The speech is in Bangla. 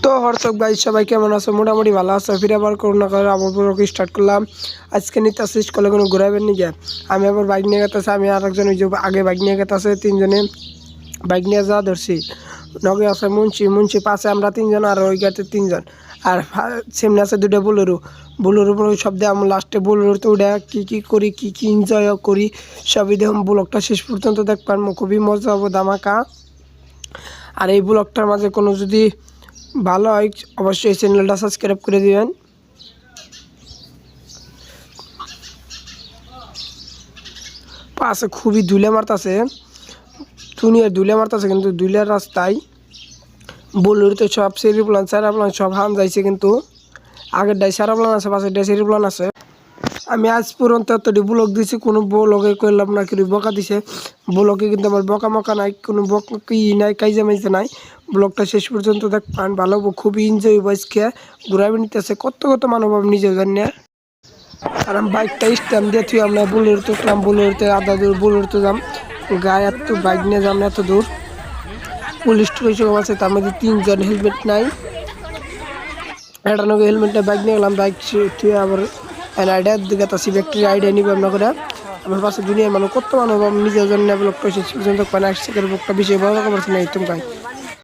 তো হর্ষক ভাই সবাই কেমন আছো? মোটামুটি ভালো আছো? ফিরে আবার করোনা করে আবার ব্লগ স্টার্ট করলাম। আজকে নিতে আসছি স্কুলে কোনো ঘুরাবেন নিয়ে। আমি আবার বাইক নিয়ে গেতেছি, আমি আর একজন ওই যে আগে বাইক নিয়ে গেতেছে, তিনজনে বাইক নিয়ে যাওয়া ধরছি। নগে আছে মুন্সি পাশে আমরা তিনজন, আর ওই গাড়িতে তিনজন, আর সামনে আছে দুটো বুলোর উপর সব দিয়ে আমি লাস্টে বুলোরতে উঠে কী করি কী এনজয় করি সবই দেখুন। ব্লগটা শেষ পর্যন্ত দেখবেন, খুবই মজা হবো ধামাকা। আর এই ব্লগটার মাঝে কোনো যদি ভালো হয় অবশ্যই চ্যানেলটা সাবস্ক্রাইব করে দিবেন। পাশে খুবই ধুলে মারতাছে, দুনিয়ার ধুলে মারতাছে, কিন্তু ধুলের রাস্তায় বলুরিতে সব সেরিপ্লান সব হান যাইছে, কিন্তু আগের ডাই সারাপ্লান আছে, পাশের ডাই সেরিপ্লান আছে। আমি আজ পর্যন্ত এতটি ব্লগ দিছি, কোনো ব্লগে করলাম না কিন্তু বকা দিছে। ব্লগে কিন্তু আমার বকা মকা নাই, কোনো বকি নাই, কাইজা মাইজা নাই। ব্লগটা শেষ পর্যন্ত দেখবেন, ভালো হবো, খুবই এনজয় হবো। আজকে ঘুরাবে নিতেছে কত মানুষ আমি নিজেও জানি না। আর আমি বাইকটা স্ট্যান্ড দিয়ে তুই আমরা বুলেরতে উঠলাম, বুলেরতে আধা দূর বুলেরতে যাম, গায়ে এত বাইক নিয়ে যাম না এত দূর। পুলিশ টুলিশ আছে, তার মধ্যে তিনজন হেলমেট নাই, একটা নগে হেলমেট নেই, বাইক নিয়ে গেলাম। বাইক তুই আবার আইডিয়ার দিকে তাছি ব্যাকটেরিয়া আইডিয়া নিব আমরা করে। আমার পাশে দুনিয়ার মানুষ কত মানুষ আমি নিজের জন্য ব্লগটা শেষ পর্যন্ত আসছে, ব্লগটা বেশি বড় করতে নেই তুমি।